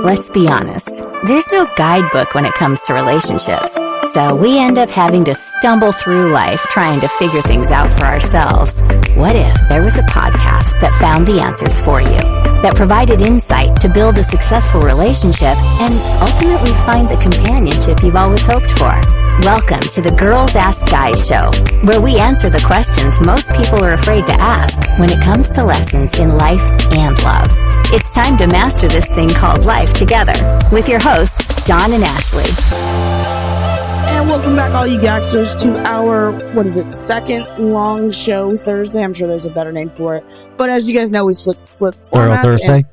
Let's be honest, there's no guidebook when it comes to relationships. So we end up having to stumble through life trying to figure things out for ourselves. What if there was a podcast that found the answers for you, that provided insight to build a successful relationship and ultimately find the companionship you've always hoped for? Welcome to the Girls Ask Guys show, where we answer the questions most people are afraid to ask when it comes to lessons in life and love. It's time to master this thing called life together with your hosts, John and Ashley. And welcome back, all you gangsters, to our, second long show Thursday. I'm sure there's a better name for it. But as you guys know, we flip formats. Thorough Thursday?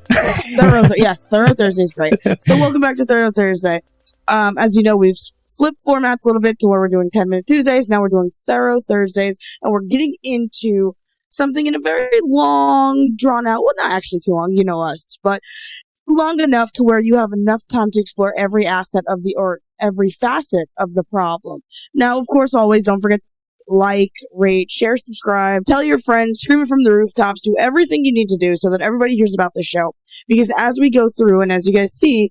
Yes, Thorough Thursday is great. So welcome back to Thorough Thursday. As you know, we've flipped formats a little bit to where we're doing 10-minute Tuesdays. Now we're doing Thorough Thursdays. And we're getting into something in a very long, drawn out, well, not actually too long, you know us, but long enough to where you have enough time to explore every asset of every facet of the problem. Now, of course, always don't forget to like, rate, share, subscribe, tell your friends, scream it from the rooftops, do everything you need to do so that everybody hears about the show. Because as we go through, and as you guys see,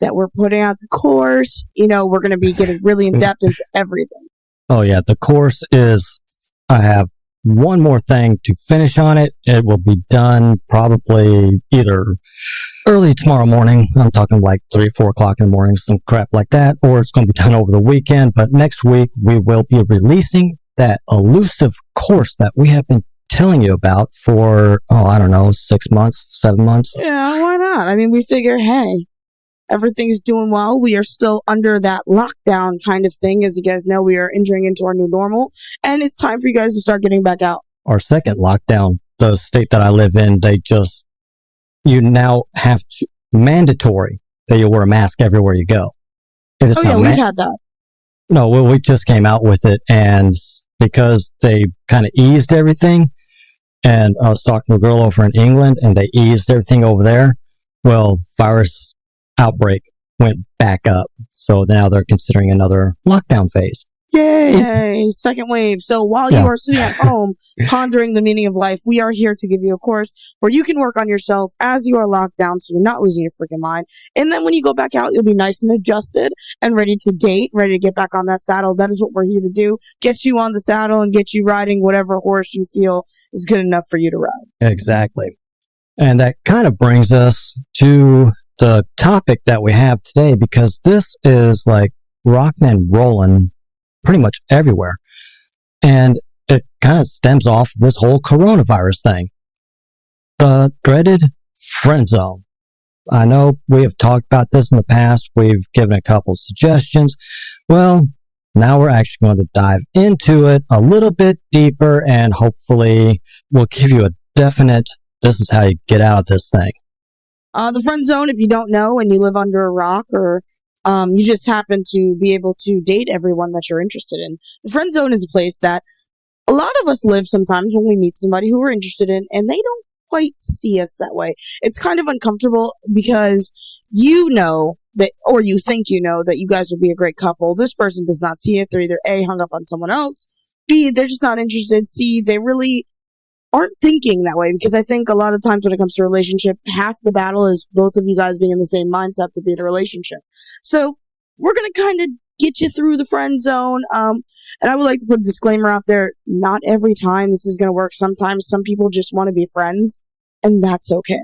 that we're putting out the course, we're going to be getting really in depth into everything. Oh yeah, the course is, I have one more thing to finish on it. It will be done probably either early tomorrow morning. I'm talking like 3, 4 o'clock in the morning, some crap like that, or it's going to be done over the weekend. But next week, we will be releasing that elusive course that we have been telling you about for, 6 months, 7 months. Yeah, why not? I mean, we figure, hey, everything's doing well. We are still under that lockdown kind of thing. As you guys know, we are entering into our new normal, and it's time for you guys to start getting back out. Our second lockdown, the state that I live in, you now have to, mandatory that you wear a mask everywhere you go. We've had that. No, well, we just came out with it, and because they kind of eased everything, and I was talking to a girl over in England, and they eased everything over there, well, virus outbreak went back up. So now they're considering another lockdown phase. Yay! Second wave. So while you are sitting at home pondering the meaning of life, we are here to give you a course where you can work on yourself as you are locked down so you're not losing your freaking mind. And then when you go back out, you'll be nice and adjusted and ready to date, ready to get back on that saddle. That is what we're here to do. Get you on the saddle and get you riding whatever horse you feel is good enough for you to ride. Exactly. And that kind of brings us to the topic that we have today, because this is like rocking and rolling pretty much everywhere. And it kind of stems off this whole coronavirus thing. The dreaded Friendzone. I know we have talked about this in the past. We've given a couple suggestions. Well, now we're actually going to dive into it a little bit deeper, and hopefully we'll give you a definite, this is how you get out of this thing. The friend zone, if you don't know and you live under a rock, or you just happen to be able to date everyone that you're interested in. The friend zone is a place that a lot of us live sometimes when we meet somebody who we're interested in, and they don't quite see us that way. It's kind of uncomfortable because you know that, or you think you know that you guys would be a great couple. This person does not see it. They're either A, hung up on someone else, B, they're just not interested, C, they really aren't thinking that way, because I think a lot of times when it comes to a relationship, half the battle is both of you guys being in the same mindset to be in a relationship. So we're going to kind of get you through the friend zone. And I would like to put a disclaimer out there. Not every time this is going to work. Sometimes some people just want to be friends, and that's okay.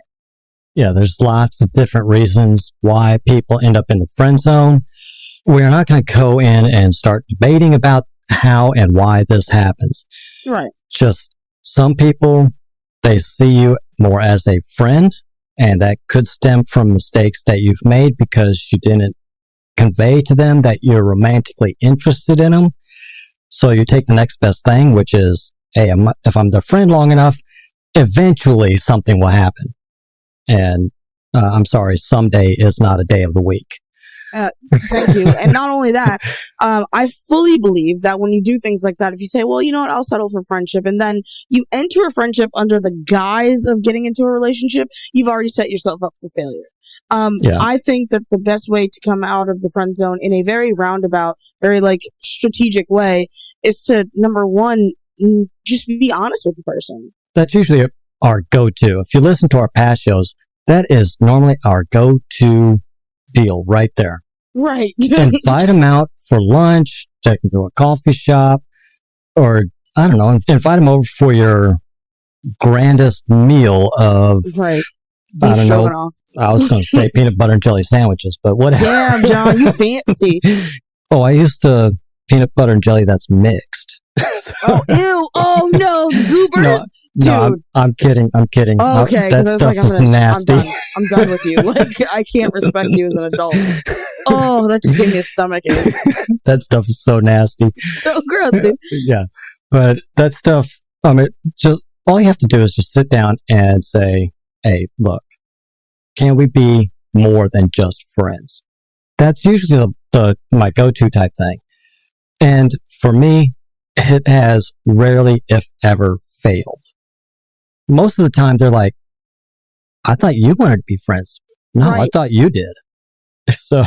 Yeah, there's lots of different reasons why people end up in the friend zone. We're not going to go in and start debating about how and why this happens. Right. Just some people, they see you more as a friend, and that could stem from mistakes that you've made because you didn't convey to them that you're romantically interested in them. So you take the next best thing, which is, hey, if I'm their friend long enough, eventually something will happen. And I'm sorry, someday is not a day of the week. Thank you. And not only that, I fully believe that when you do things like that, if you say, well, you know what, I'll settle for friendship, and then you enter a friendship under the guise of getting into a relationship, you've already set yourself up for failure. I think that the best way to come out of the friend zone in a very roundabout, very strategic way is to, number one, just be honest with the person. That's usually our go-to. If you listen to our past shows, that is normally our go-to deal right there. Right. Invite them out for lunch, take them to a coffee shop, or I don't know, invite them over for your grandest meal of, right. I Beef don't know, stroganoff. I was going to say peanut butter and jelly sandwiches, but whatever. Damn, John, you fancy. Oh, I used to peanut butter and jelly that's mixed. Oh, ew. Oh, no. Goobers. No, I'm kidding. Oh, okay. That stuff like, is nasty. I'm done with you. Like, I can't respect you as an adult. Oh, that just gave me a stomach ache. That stuff is so nasty. So gross, dude. Yeah. But that stuff, just all you have to do is just sit down and say, hey, look, can we be more than just friends? That's usually my go-to type thing. And for me, it has rarely, if ever, failed. Most of the time, they're like, I thought you wanted to be friends. No, Right. I thought you did. So,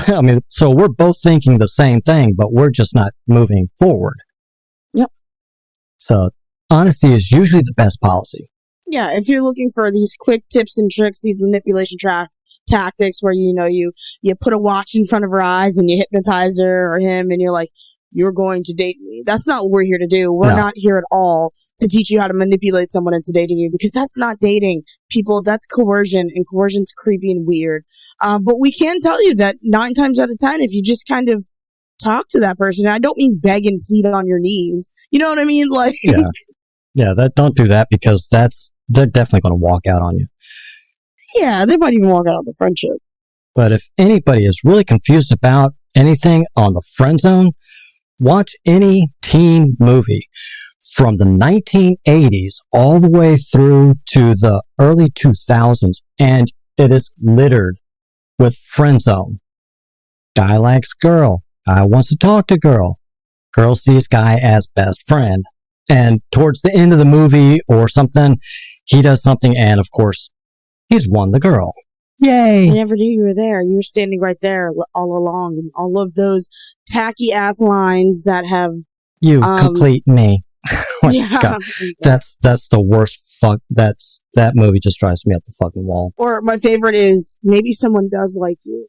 so we're both thinking the same thing, but we're just not moving forward. Yep. So, honesty is usually the best policy. Yeah, if you're looking for these quick tips and tricks, these manipulation tactics where, you put a watch in front of her eyes and you hypnotize her or him and you're like, you're going to date me. That's not what we're here to do. We're not here at all to teach you how to manipulate someone into dating you, because that's not dating. People, that's coercion, and coercion's creepy and weird. But we can tell you that 9 times out of 10, if you just kind of talk to that person, I don't mean beg and plead on your knees. You know what I mean? Like, yeah, don't do that, because they're definitely going to walk out on you. Yeah, they might even walk out of the friendship. But if anybody is really confused about anything on the friend zone, watch any teen movie from the 1980s all the way through to the early 2000s, and it is littered with friend zone. Guy likes girl. Guy wants to talk to girl. Girl sees guy as best friend. And towards the end of the movie or something, he does something, and of course, he's won the girl. Yay! I never knew you were there. You were standing right there all along. And all of those tacky ass lines that have You complete me. Oh my God. That's the worst fuck. That movie just drives me up the fucking wall. Or my favorite is, maybe someone does like you.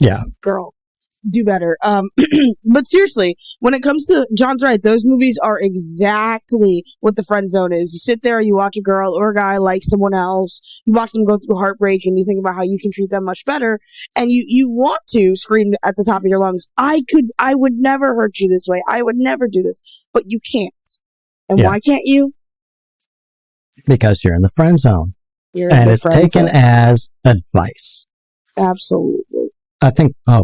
Yeah. Girl, do better. But seriously, when it comes to, John's right, those movies are exactly what the friend zone is. You sit there, you watch a girl or a guy like someone else, you watch them go through heartbreak, and you think about how you can treat them much better, and you want to scream at the top of your lungs, I would never hurt you this way, I would never do this, but you can't. And why can't you? Because you're in the friend zone. And it's taken as advice. Absolutely. I think, I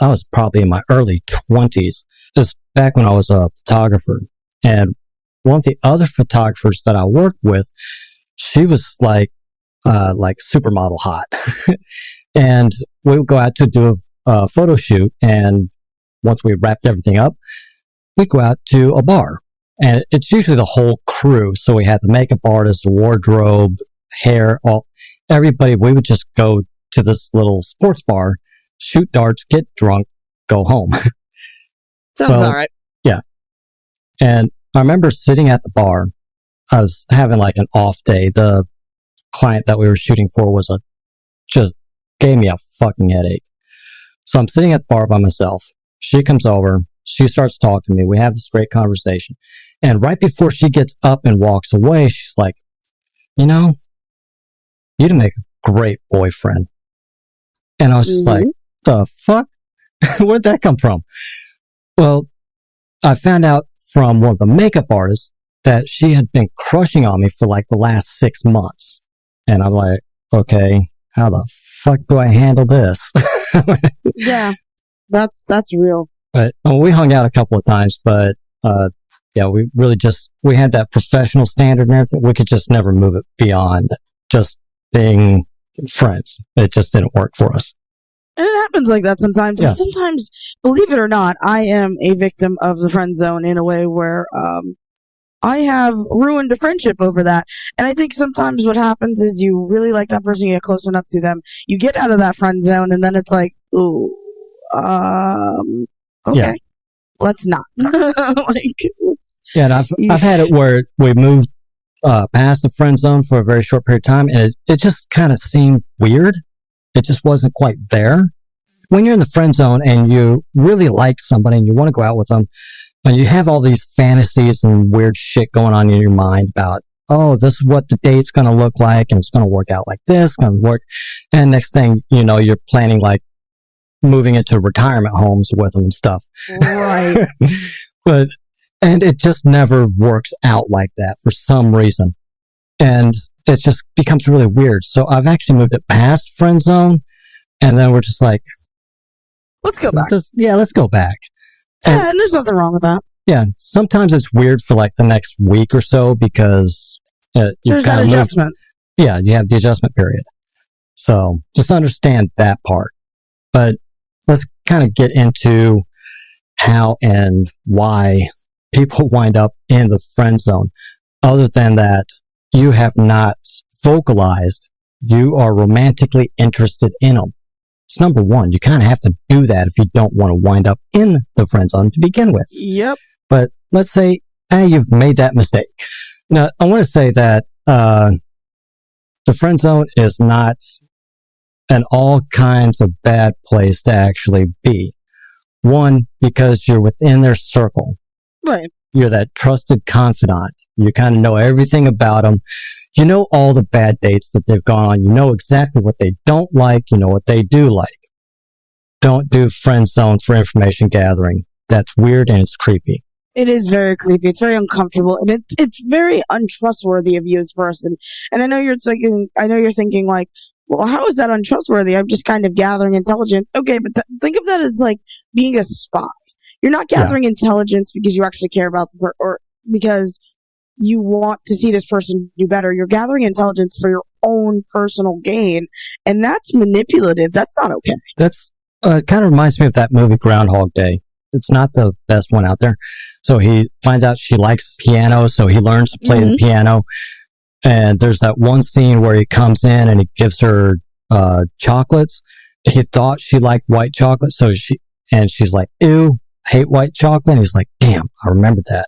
was probably in my early 20s. Just back when I was a photographer. And one of the other photographers that I worked with, she was like supermodel hot. And we would go out to do a photo shoot. And once we wrapped everything up, we'd go out to a bar. And it's usually the whole crew. So we had the makeup artist, the wardrobe, hair, everybody. We would just go to this little sports bar, shoot darts, get drunk, go home. Sounds all right. Yeah. And I remember sitting at the bar. I was having like an off day. The client that we were shooting for just gave me a fucking headache. So I'm sitting at the bar by myself. She comes over. She starts talking to me. We have this great conversation. And right before she gets up and walks away, she's like, you'd make a great boyfriend. And I was just like, the fuck? Where'd that come from? Well, I found out from one of the makeup artists that she had been crushing on me for like the last 6 months. And I'm like, okay, how the fuck do I handle this? Yeah, that's real. But we hung out a couple of times, but we really we had that professional standard and everything. We could just never move it beyond just being friends. It just didn't work for us. And it happens like that sometimes. Yeah. And sometimes, believe it or not, I am a victim of the friend zone in a way where I have ruined a friendship over that. And I think sometimes what happens is you really like that person, you get close enough to them, you get out of that friend zone, and then it's like, ooh, okay, let's not. And I've had it where we moved past the friend zone for a very short period of time, and it just kind of seemed weird. It just wasn't quite there. when you're in the friend zone and you really like somebody and you want to go out with them, and you have all these fantasies and weird shit going on in your mind about, oh, this is what the date's going to look like, and it's going to work out like this, going to work. And next thing you know, you're planning like moving into retirement homes with them and stuff. Right. And it just never works out like that for some reason. And it just becomes really weird. So I've actually moved it past friend zone, and then we're just like, let's go back. Let's go back. And there's nothing wrong with that. Yeah, sometimes it's weird for like the next week or so because there's that adjustment. You have the adjustment period. So just understand that part. But let's kind of get into how and why people wind up in the friend zone. Other than that, you have not vocalized you are romantically interested in them. It's number one. You kind of have to do that if you don't want to wind up in the friend zone to begin with. Yep. But let's say, you've made that mistake. Now, I want to say that the friend zone is not an all kinds of bad place to actually be. One, because you're within their circle. Right. You're that trusted confidant. You kind of know everything about them. You know all the bad dates that they've gone on. You know exactly what they don't like. You know what they do like. Don't do friend zone for information gathering. That's weird and it's creepy. It is very creepy. It's very uncomfortable, and it's very untrustworthy of you as a person. And I know you're thinking like, well, how is that untrustworthy? I'm just kind of gathering intelligence. Okay, but think of that as like being a spy. You're not gathering intelligence because you actually care about the or because you want to see this person do better. You're gathering intelligence for your own personal gain, and that's manipulative. That's not okay. That's kind of reminds me of that movie Groundhog Day. It's not the best one out there. So he finds out she likes piano, so he learns to play the piano. And there's that one scene where he comes in and he gives her chocolates. He thought she liked white chocolate, so she's like, ew, I hate white chocolate. And he's like, damn, I remembered that.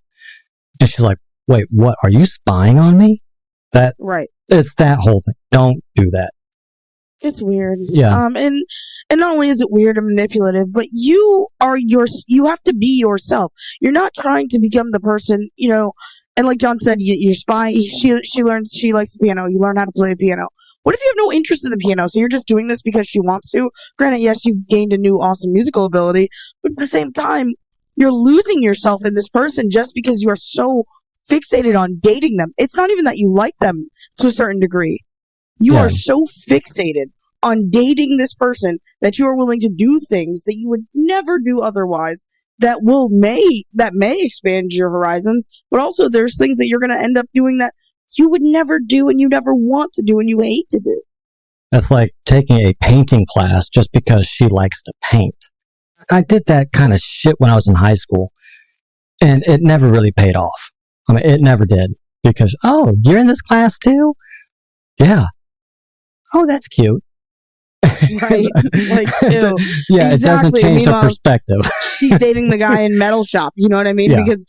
And she's like, wait, what? Are you spying on me? Right. It's that whole thing. Don't do that. It's weird. Yeah. And not only is it weird and manipulative, but you have to be yourself. You're not trying to become the person, and like John said, you're spying. She learns she likes the piano. You learn how to play the piano. What if you have no interest in the piano? So you're just doing this because she wants to? Granted, yes, you gained a new awesome musical ability, but at the same time, you're losing yourself in this person just because you are so fixated on dating them. It's not even that you like them to a certain degree. You are so fixated on dating this person that you are willing to do things that you would never do otherwise that may expand your horizons, but also there's things that you're going to end up doing that you would never do and you never want to do and you hate to do. That's like taking a painting class just because she likes to paint. I did that kind of shit when I was in high school, and it never really paid off. I mean, it never did, because, oh, you're in this class too? Yeah. Oh, that's cute. Right. Like, ew. Yeah, exactly. It doesn't change the perspective. She's dating the guy in metal shop. You know what I mean? Yeah. Because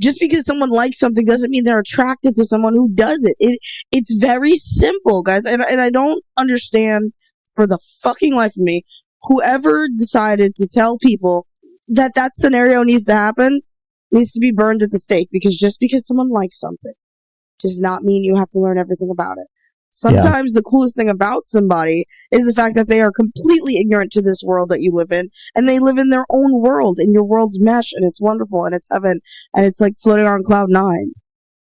just because someone likes something doesn't mean they're attracted to someone who does it. It's very simple, guys. And I don't understand for the fucking life of me, whoever decided to tell people that scenario needs to happen needs to be burned at the stake, because just because someone likes something does not mean you have to learn everything about it. Sometimes the coolest thing about somebody is the fact that they are completely ignorant to this world that you live in, and they live in their own world, and your world's mesh, and it's wonderful, and it's heaven, and it's like floating on cloud 9.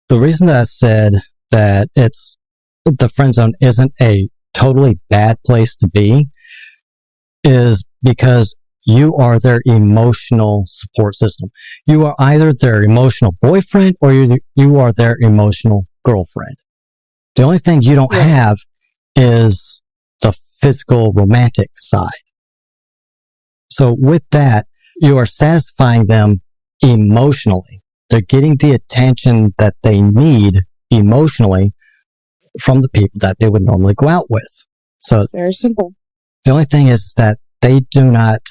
The reason that I said that the friend zone isn't a totally bad place to be is because you are their emotional support system. You are either their emotional boyfriend or you are their emotional girlfriend. The only thing you don't have is the physical romantic side. So with that, you are satisfying them emotionally. They're getting the attention that they need emotionally from the people that they would normally go out with. So it's very simple. The only thing is that they do not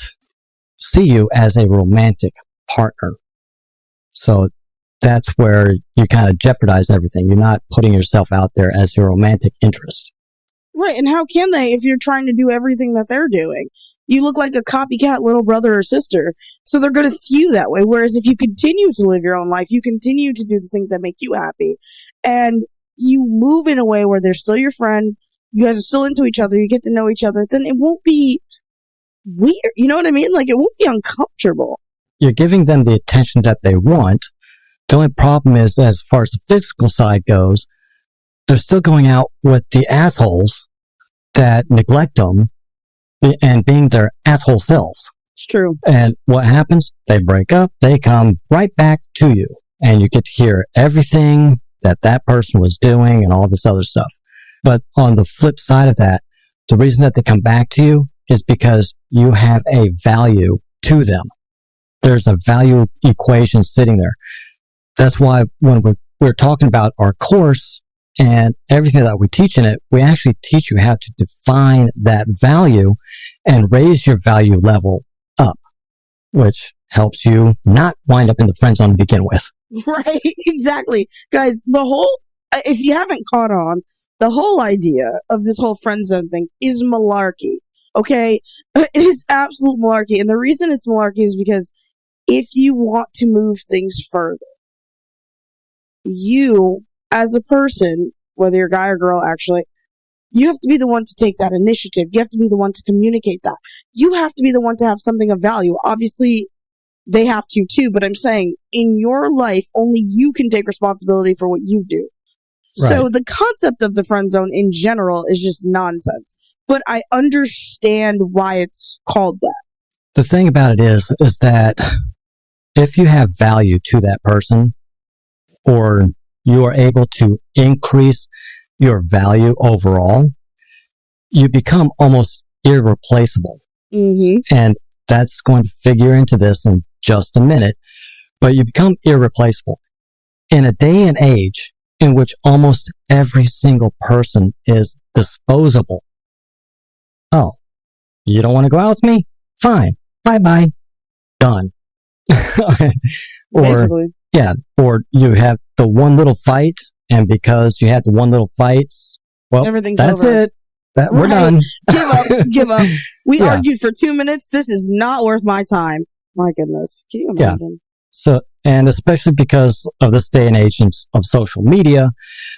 see you as a romantic partner. So that's where you kind of jeopardize everything. You're not putting yourself out there as your romantic interest. Right, and how can they if you're trying to do everything that they're doing? you look like a copycat little brother or sister. So they're going to see you that way. Whereas if you continue to live your own life, you continue to do the things that make you happy, and you move in a way where they're still your friend, you guys are still into each other, you get to know each other, then it won't be weird. You know what I mean? Like, it won't be uncomfortable. You're giving them the attention that they want. The only problem is, as far as the physical side goes, they're still going out with the assholes that neglect them and being their asshole selves. It's true. And what happens? They break up, they come right back to you, and you get to hear everything that person was doing and all this other stuff. But on the flip side of that, the reason that they come back to you is because you have a value to them. There's a value equation sitting there. That's why when we're talking about our course and everything that we teach in it, we actually teach you how to define that value and raise your value level up, which helps you not wind up in the friend zone to begin with. Right, exactly. Guys, if you haven't caught on, the whole idea of this whole friend zone thing is malarkey, okay? It is absolute malarkey. And the reason it's malarkey is because if you want to move things further, you, as a person, whether you're a guy or girl, actually, you have to be the one to take that initiative. You have to be the one to communicate that. You have to be the one to have something of value. Obviously, they have to too, but I'm saying in your life, only you can take responsibility for what you do. Right. So the concept of the friend zone in general is just nonsense, but I understand why it's called that. The thing about it is that if you have value to that person, or you are able to increase your value overall, you become almost irreplaceable. Mm-hmm. And that's going to figure into this in just a minute, but you become irreplaceable. In a day and age in which almost every single person is disposable. Oh, you don't want to go out with me? Fine. Bye-bye. Done. Basically. Yeah, or you have the one little fight, and because you had the one little fight, well, everything's that's over. it. We're done. Give up. We argued for 2 minutes. This is not worth my time. My goodness. Can you imagine? Yeah. So, and especially because of this day and age of social media,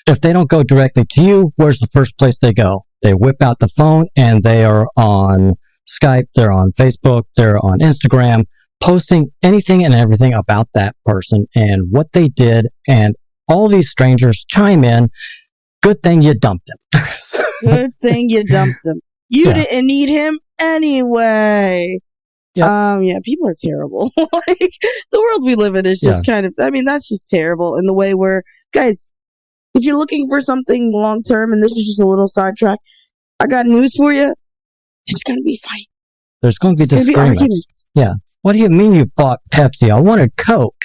if they don't go directly to you, where's the first place they go? They whip out the phone and they are on Skype, they're on Facebook, they're on Instagram, posting anything and everything about that person and what they did, and all these strangers chime in. Good thing you dumped him. Good thing you dumped him. You didn't need him anyway. Yep. Yeah, people are terrible. Like, the world we live in is just kind of, I mean, that's just terrible in the way where, guys, if you're looking for something long term, and this is just a little sidetrack, I got news for you. There's going to be fight. There's going to be disagreements. Yeah. What do you mean you bought Pepsi? I wanted Coke.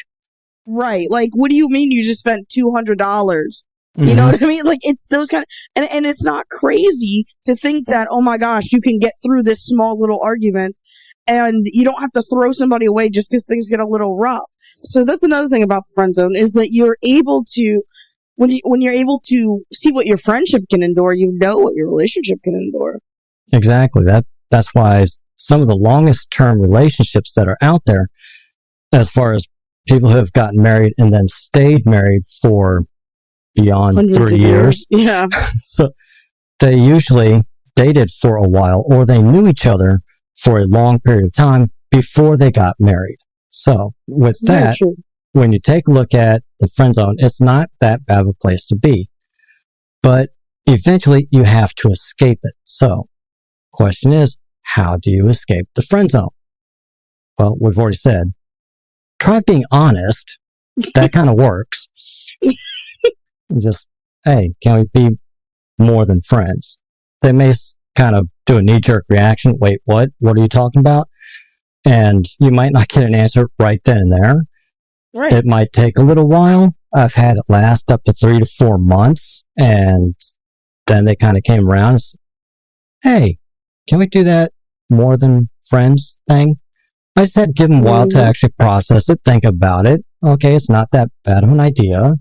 Right. Like, what do you mean you just spent $200? You know what I mean? Like, it's those kind of, and it's not crazy to think that, oh my gosh, you can get through this small little argument and you don't have to throw somebody away just because things get a little rough. So that's another thing about the friend zone, is that you're able to, when you're able to see what your friendship can endure, you know what your relationship can endure. Exactly. That's why some of the longest term relationships that are out there, as far as people who have gotten married and then stayed married for beyond 30 years. Yeah. So they usually dated for a while, or they knew each other for a long period of time before they got married. So with that, when you take a look at the friend zone, it's not that bad of a place to be. But eventually you have to escape it. So question is, how do you escape the friend zone? Well, we've already said, try being honest. That kind of works. Just, hey, can we be more than friends? They may kind of do a knee-jerk reaction. Wait, what? What are you talking about? And you might not get an answer right then and there. Right. It might take a little while. I've had it last up to 3 to 4 months, and then they kind of came around and said, hey, can we do that more than friends thing? I just had to give them a while to actually process it, think about it. Okay, it's not that bad of an idea.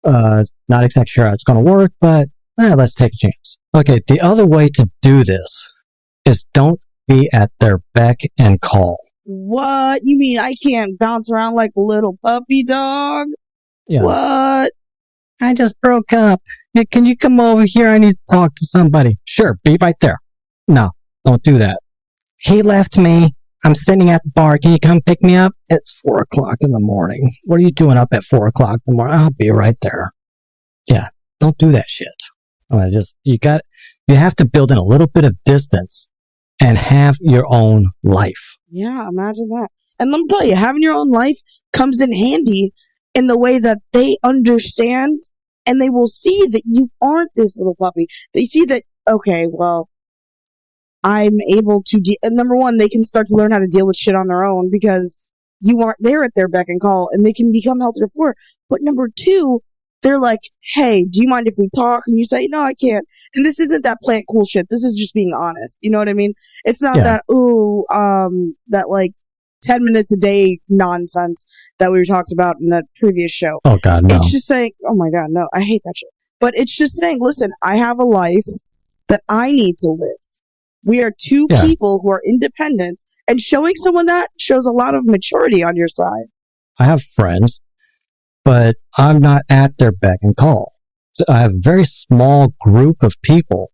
Not exactly sure how it's going to work, but let's take a chance. Okay, the other way to do this is don't be at their beck and call. What? You mean I can't bounce around like a little puppy dog? Yeah. What? I just broke up. Hey, can you come over here? I need to talk to somebody. Sure, be right there. No, don't do that. He left me. I'm sitting at the bar. Can you come pick me up? It's 4 o'clock in the morning. What are you doing up at 4 o'clock in the morning? I'll be right there. Yeah, don't do that shit. You have to build in a little bit of distance and have your own life. Yeah, imagine that. And let me tell you, having your own life comes in handy in the way that they understand and they will see that you aren't this little puppy. They see that, okay, well, I'm able to, and number one, they can start to learn how to deal with shit on their own because you aren't there at their beck and call and they can become held to the floor. But number two, they're like, hey, do you mind if we talk? And you say, no, I can't. And this isn't that plant cool shit. This is just being honest. You know what I mean? It's not that, that like 10 minutes a day nonsense that we were talked about in that previous show. Oh, God, no. It's just saying, oh my God, no, I hate that shit. But it's just saying, listen, I have a life that I need to live. We are two people who are independent, and showing someone that shows a lot of maturity on your side. I have friends, but I'm not at their beck and call. So I have a very small group of people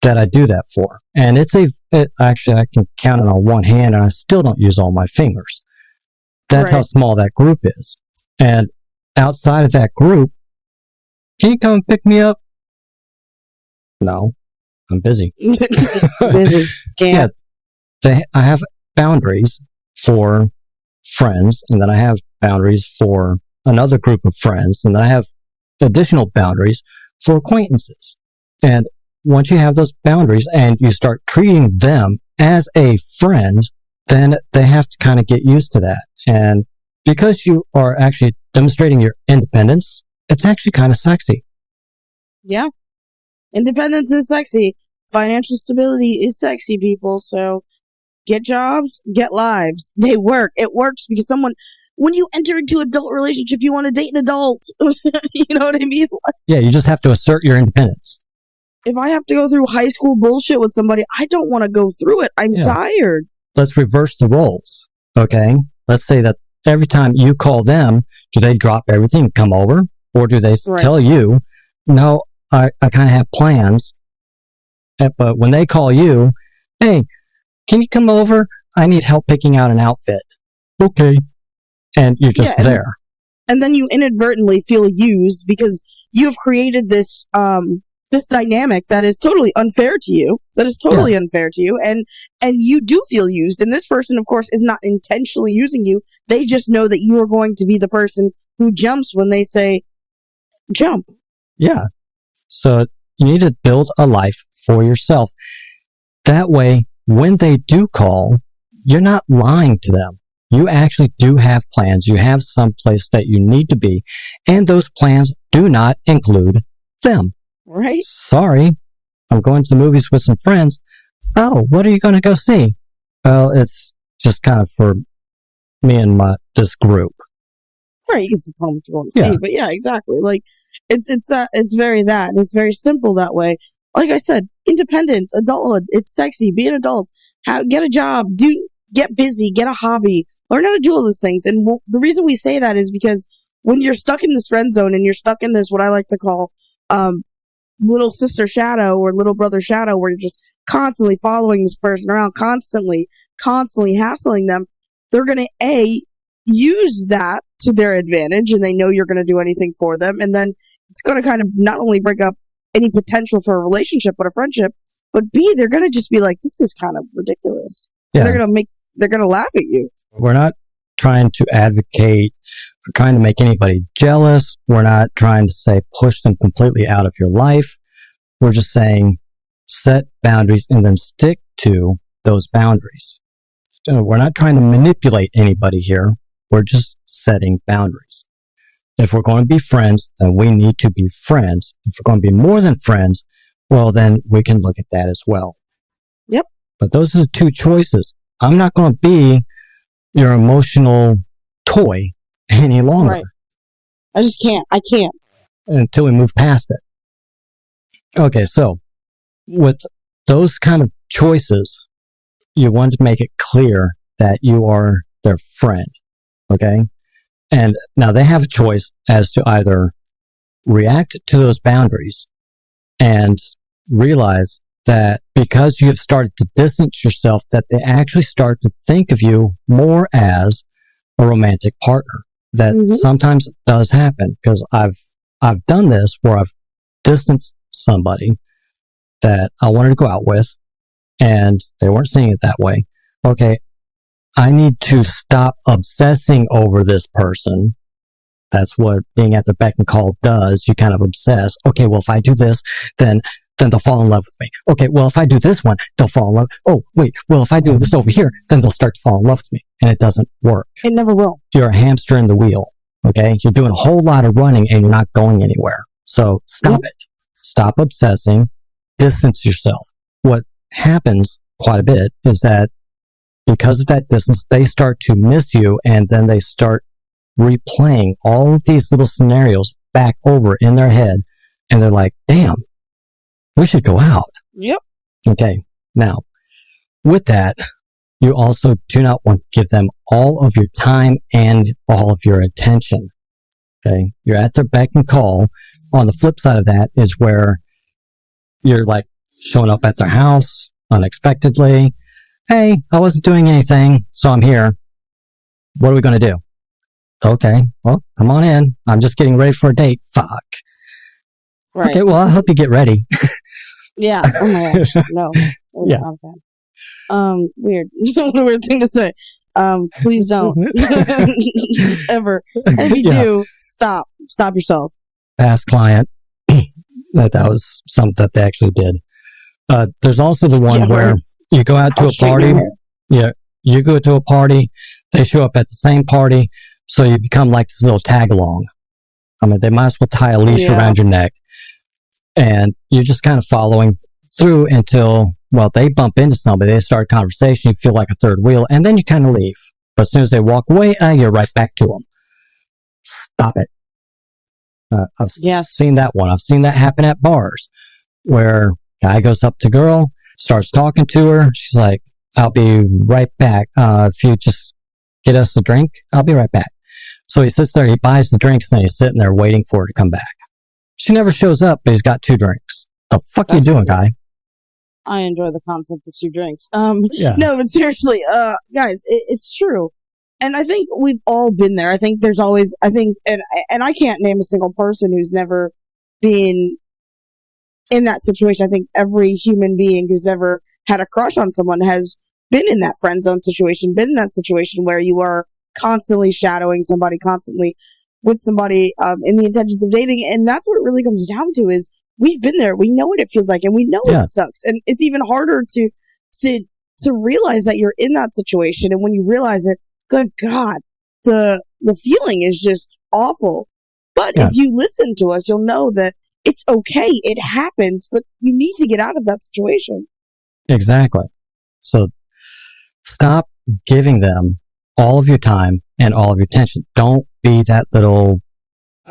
that I do that for. And actually, I can count it on one hand, and I still don't use all my fingers. That's how small that group is. And outside of that group, can you come and pick me up? No, I'm busy. Busy. Can't. Yeah, I have boundaries for friends, and then I have boundaries for another group of friends, and then I have additional boundaries for acquaintances. And once you have those boundaries and you start treating them as a friend, then they have to kind of get used to that. And because you are actually demonstrating your independence, it's actually kind of sexy. Yeah. Independence is sexy. Financial stability is sexy, people. So get jobs, get lives. They work. It works because when you enter into an adult relationship, you want to date an adult. You know what I mean? Yeah, you just have to assert your independence. If I have to go through high school bullshit with somebody, I don't want to go through it. I'm tired. Let's reverse the roles, okay? Let's say that every time you call them, do they drop everything and come over? Or do they tell you, no, I kind of have plans. But when they call you, hey, can you come over? I need help picking out an outfit. Okay. And you're just there. And then you inadvertently feel used because you've created this dynamic that is totally unfair to you. And you do feel used. And this person, of course, is not intentionally using you. They just know that you are going to be the person who jumps when they say, jump. Yeah. So you need to build a life for yourself. That way, when they do call, you're not lying to them. You actually do have plans. You have some place that you need to be. And those plans do not include them. Right? Sorry, I'm going to the movies with some friends. Oh, what are you going to go see? Well, it's just kind of for me and this group. Right, you can still tell them what you want to see, but yeah, exactly. Like, it's very simple that way. Like I said, independence, adulthood, it's sexy, be an adult, get a job, get busy, get a hobby, learn how to do all those things. And the reason we say that is because when you're stuck in this friend zone and you're stuck in this, what I like to call, little sister shadow or little brother shadow, where you're just constantly following this person around, constantly hassling them, they're going to use that to their advantage, and they know you're going to do anything for them, and then it's going to kind of not only break up any potential for a relationship but a friendship, but B, they're going to just be like, this is kind of ridiculous. Yeah. They're going to laugh at you. We're not trying to advocate for trying to make anybody jealous. We're not trying to say push them completely out of your life. We're just saying set boundaries and then stick to those boundaries. We're not trying to manipulate anybody here. We're just setting boundaries. If we're going to be friends, then we need to be friends. If we're going to be more than friends, well, then we can look at that as well. Yep. But those are the two choices. I'm not going to be your emotional toy any longer. Right. I just can't. I can't. Until we move past it. Okay, so with those kind of choices, you want to make it clear that you are their friend. Okay. And now they have a choice as to either react to those boundaries and realize that because you have started to distance yourself, that they actually start to think of you more as a romantic partner. That sometimes it does happen, because I've done this where I've distanced somebody that I wanted to go out with and they weren't seeing it that way. Okay, I need to stop obsessing over this person. That's what being at the beck and call does. You kind of obsess. Okay, well, if I do this, then they'll fall in love with me. Okay, well, if I do this one, they'll fall in love. Oh, wait, well, if I do this over here, then they'll start to fall in love with me. And it doesn't work. It never will. You're a hamster in the wheel. Okay, you're doing a whole lot of running and you're not going anywhere. So stop it. Stop obsessing. Distance yourself. What happens quite a bit is that because of that distance, they start to miss you, and then they start replaying all of these little scenarios back over in their head, and they're like, damn, we should go out. Yep. Okay. Now, with that, you also do not want to give them all of your time and all of your attention. Okay. You're at their beck and call. On the flip side of that is where you're like showing up at their house unexpectedly. Hey, I wasn't doing anything, so I'm here. What are we going to do? Okay. Well, come on in. I'm just getting ready for a date. Fuck. Right. Okay. Well, I'll help you get ready. Yeah. Oh my gosh. No. Yeah. Not a fan. Weird. What a weird thing to say. Please don't. Ever. And if you do, stop. Stop yourself. Past client. that was something that they actually did. There's also the one where you go out to a party. Yeah. You go to a party. They show up at the same party. So you become like this little tag along. I mean, they might as well tie a leash around your neck. And you're just kind of following through until, well, they bump into somebody, they start a conversation, you feel like a third wheel, and then you kind of leave. But as soon as they walk away, you're right back to them. Stop it. I've seen that one. I've seen that happen at bars where guy goes up to girl, starts talking to her. She's like, I'll be right back. If you just get us a drink, I'll be right back. So he sits there, he buys the drinks, and he's sitting there waiting for her to come back. She never shows up, but he's got 2 drinks. The fuck you doing, guy? I enjoy the concept of 2 drinks. No, but seriously, guys, it's true. And I think we've all been there. I think there's always, and I can't name a single person who's never been in that situation. I think every human being who's ever had a crush on someone has been in that friend zone situation, been in that situation where you are constantly shadowing somebody, constantly with somebody, in the intentions of dating. And that's what it really comes down to is we've been there. We know what it feels like, and we know it sucks. And it's even harder to realize that you're in that situation. And when you realize it, good God, the feeling is just awful. But if you listen to us, you'll know that it's okay. It happens, but you need to get out of that situation. Exactly. So stop giving them all of your time and all of your attention. Don't be that little,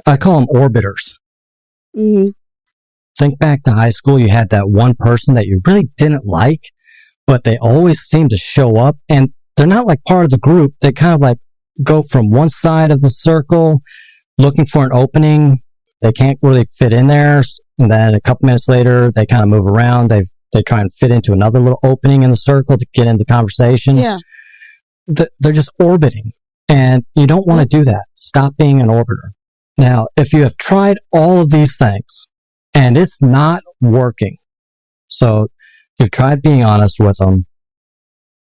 I call them orbiters. Mm-hmm. Think back to high school. You had that one person that you really didn't like, but they always seem to show up, and they're not like part of the group. They kind of like go from one side of the circle looking for an opening. They can't really fit in there. And then a couple minutes later, they kind of move around. They try and fit into another little opening in the circle to get into conversation. Yeah. They're just orbiting, and you don't want to do that. Stop being an orbiter. Now, if you have tried all of these things and it's not working, so you've tried being honest with them,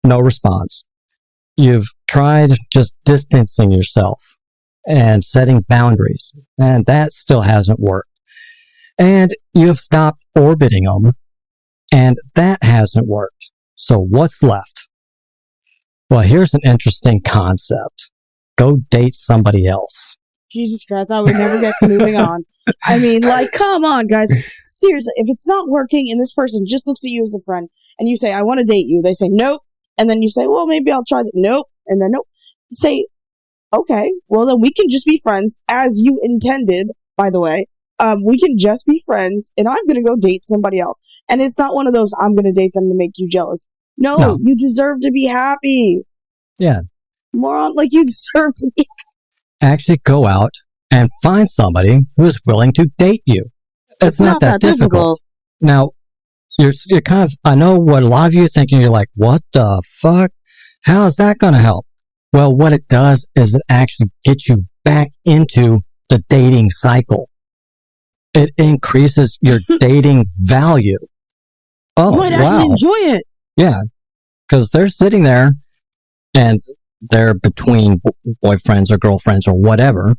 no response. You've tried just distancing yourself and setting boundaries, and that still hasn't worked. And you have stopped orbiting them, and that hasn't worked. So what's left? Well, here's an interesting concept. Go date somebody else. Jesus Christ, I thought we'd never get to moving on. I mean, like, come on, guys. Seriously, if it's not working and this person just looks at you as a friend and you say, I want to date you, they say, nope. And then you say, well, maybe I'll try that. Nope. And then nope. Say, okay, well, then we can just be friends as you intended, by the way. We can just be friends, and I'm going to go date somebody else. And it's not one of those, I'm going to date them to make you jealous. No, you deserve to be happy. Yeah. Moron, like you deserve to be. Actually go out and find somebody who is willing to date you. It's not that difficult. Now, you're kind of, I know what a lot of you are thinking. You're like, what the fuck? How is that going to help? Well, what it does is it actually gets you back into the dating cycle. It increases your dating value. Oh, you might actually enjoy it. Yeah, because they're sitting there and they're between boyfriends or girlfriends or whatever.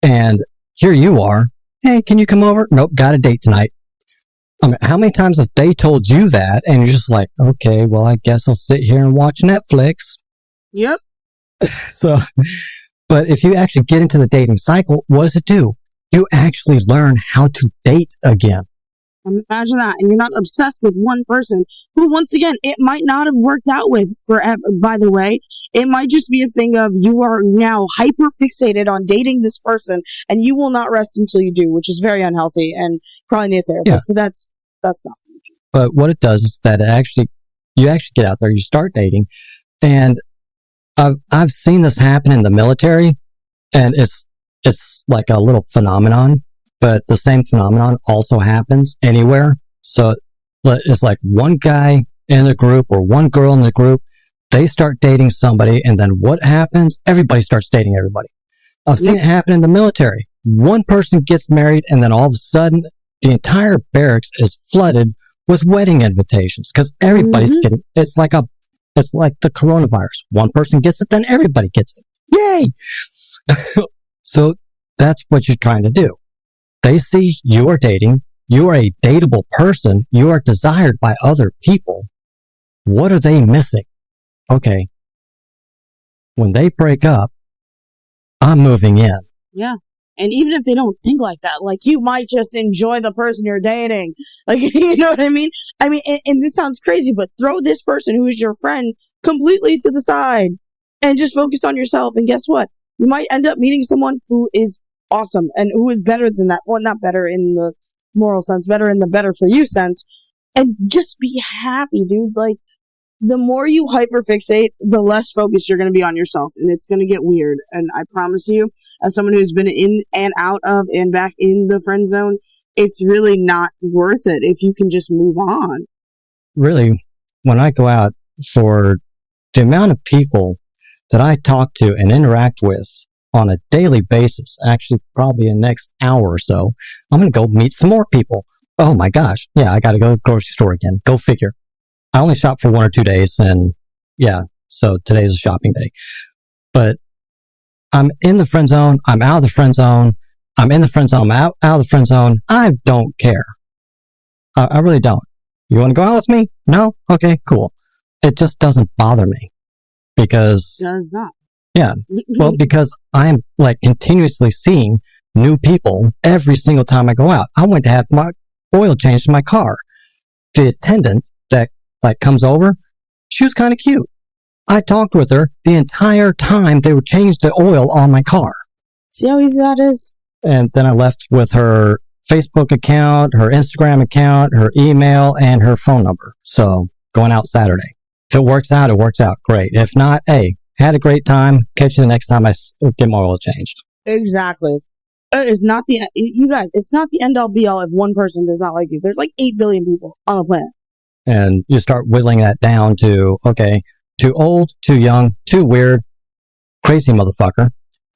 And here you are. Hey, can you come over? Nope, got a date tonight. I mean, how many times have they told you that? And you're just like, okay, well, I guess I'll sit here and watch Netflix. Yep. So, but if you actually get into the dating cycle, what does it do? You actually learn how to date again. Imagine that. And you're not obsessed with one person who, once again, it might not have worked out with forever. By the way, it might just be a thing of you are now hyper fixated on dating this person and you will not rest until you do, which is very unhealthy and probably need a therapist. Yeah. But that's not for you. But what it does is that you actually get out there, you start dating, and I've seen this happen in the military, and it's like a little phenomenon. But the same phenomenon also happens anywhere. So it's like one guy in the group or one girl in the group, they start dating somebody, and then what happens? Everybody starts dating everybody. I've seen it happen in the military. One person gets married, and then all of a sudden, the entire barracks is flooded with wedding invitations because everybody's getting. It's like the coronavirus. One person gets it, then everybody gets it. Yay! So that's what you're trying to do. They see you are dating, you are a dateable person, you are desired by other people. What are they missing? Okay, when they break up, I'm moving in. Yeah. And even if they don't think like that, like you might just enjoy the person you're dating. Like, you know what I mean? I mean, and this sounds crazy, but throw this person who is your friend completely to the side and just focus on yourself. And guess what? You might end up meeting someone who is awesome and who is better than that. Well, not better in the moral sense, better in the better for you sense. And just be happy, dude. Like, the more you hyperfixate, the less focused you're going to be on yourself. And it's going to get weird. And I promise you, as someone who's been in and out of and back in the friend zone, it's really not worth it if you can just move on. Really, when I go out, for the amount of people that I talk to and interact with on a daily basis, actually probably in the next hour or so, I'm going to go meet some more people. Oh my gosh. Yeah, I got to go to the grocery store again. Go figure. I only shop for 1 or 2 days, and yeah, so today's a shopping day. But I'm in the friend zone. I'm out of the friend zone. I'm in the friend zone. I'm out of the friend zone. I don't care. I really don't. You want to go out with me? No? Okay, cool. It just doesn't bother me because... Does not. Yeah. Well, because I'm like continuously seeing new people every single time I go out. I went to have my oil changed in my car. The attendant that like comes over, she was kind of cute. I talked with her the entire time they would change the oil on my car. See how easy that is? And then I left with her Facebook account, her Instagram account, her email, and her phone number. So going out Saturday. If it works out, it works out. Great. If not, hey, had a great time. Catch you the next time I get my oil changed. Exactly. It's not you guys, it's not the end all be all if one person does not like you. There's like 8 billion people on the planet. And you start whittling that down to, okay, too old, too young, too weird, crazy motherfucker.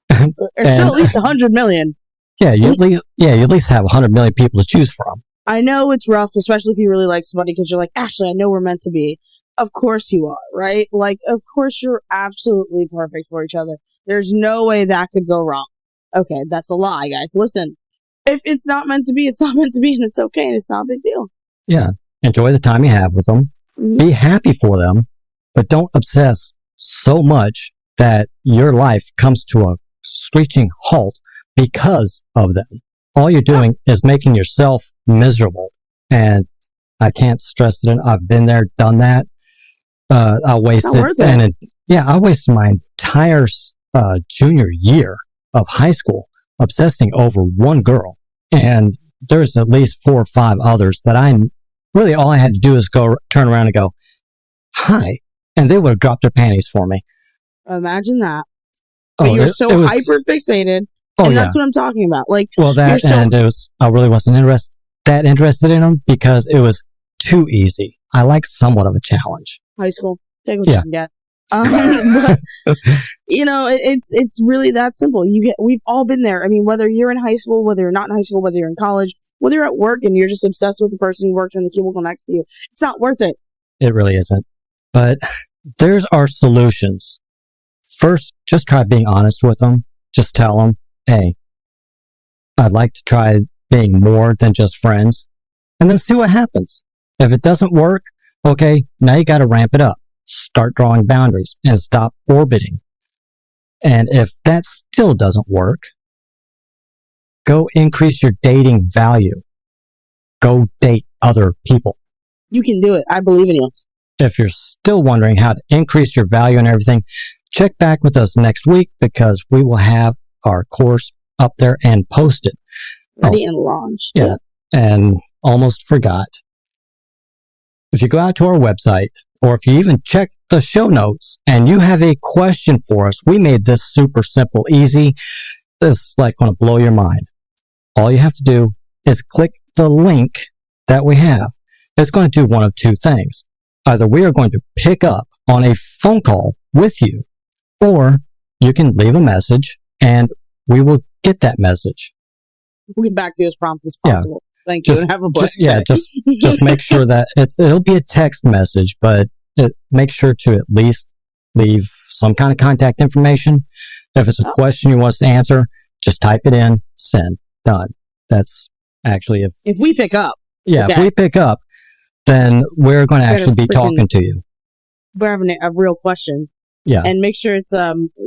There's still at least 100 million. Yeah, you at least have 100 million people to choose from. I know it's rough, especially if you really like somebody, because you're like, Ashley, I know we're meant to be. Of course you are, right? Like, of course you're absolutely perfect for each other. There's no way that could go wrong. Okay, that's a lie, guys. Listen, if it's not meant to be, it's not meant to be, and it's okay, and it's not a big deal. Yeah. Enjoy the time you have with them. Mm-hmm. Be happy for them, but don't obsess so much that your life comes to a screeching halt because of them. All you're doing is making yourself miserable. And I can't stress it. I've been there, done that. I wasted my entire junior year of high school obsessing over one girl. And there's at least 4 or 5 others that really all I had to do is turn around and go, hi. And they would have dropped their panties for me. Imagine that. But you're so hyper fixated. And that's what I'm talking about. Like, well, that, and it was, I really wasn't that interested in them because it was too easy. I like somewhat of a challenge. High school. Take what you can get. But, you know, it's really that simple. We've all been there. I mean, whether you're in high school, whether you're not in high school, whether you're in college, whether you're at work and you're just obsessed with the person who works in the cubicle next to you, it's not worth it. It really isn't. But there's our solutions. First, just try being honest with them. Just tell them, hey, I'd like to try being more than just friends, and then see what happens. If it doesn't work, okay, now you got to ramp it up. Start drawing boundaries and stop orbiting. And if that still doesn't work, go increase your dating value. Go date other people. You can do it. I believe in you. If you're still wondering how to increase your value and everything, check back with us next week because we will have our course up there and posted. Ready and launched. Yeah. And almost forgot. If you go out to our website, or if you even check the show notes and you have a question for us, we made this super simple, easy. This is like going to blow your mind. All you have to do is click the link that we have. It's going to do one of two things. Either we are going to pick up on a phone call with you, or you can leave a message and we will get that message. We'll get back to you as prompt as possible. Yeah. Thank you, and have a blessed day. Just make sure that it'll be a text message, but make sure to at least leave some kind of contact information. If it's a question you want us to answer, just type it in, send, done. That's actually if we pick up. Yeah, okay. If we pick up, then we're going to actually be talking to you. We're having a real question. Yeah. And make sure it's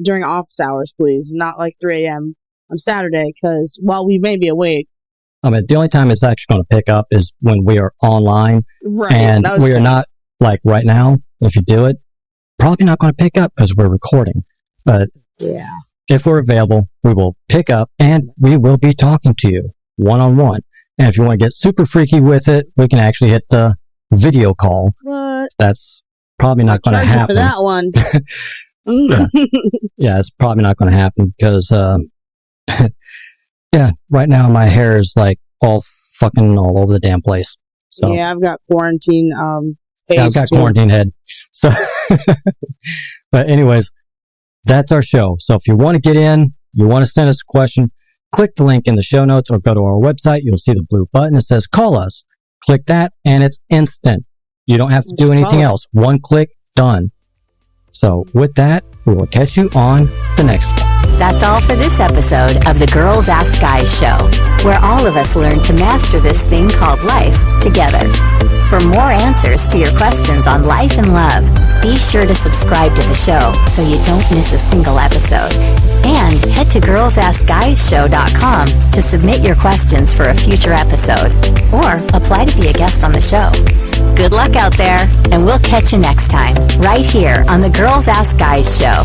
during office hours, please, not like 3 a.m. on Saturday, because while we may be awake, I mean, the only time it's actually going to pick up is when we are online. Right. And we are not, like right now, if you do it, probably not going to pick up because we're recording. But yeah, if we're available, we will pick up and we will be talking to you one-on-one. And if you want to get super freaky with it, we can actually hit the video call. What? That's probably not going to happen. For that one. Yeah, it's probably not going to happen because, yeah, right now my hair is like all over the damn place. So yeah, I've got quarantine face. Yeah, I've got quarantine head. So, but anyways, that's our show. So if you want to get in, you want to send us a question, click the link in the show notes or go to our website. You'll see the blue button that says call us. Click that and it's instant. You don't have to do anything else. One click, done. So with that, we will catch you on the next one. That's all for this episode of the Girls Ask Guys show, where all of us learn to master this thing called life together. For more answers to your questions on life and love, be sure to subscribe to the show so you don't miss a single episode. And head to girlsaskguyshow.com to submit your questions for a future episode or apply to be a guest on the show. Good luck out there, and we'll catch you next time, right here on the Girls Ask Guys show.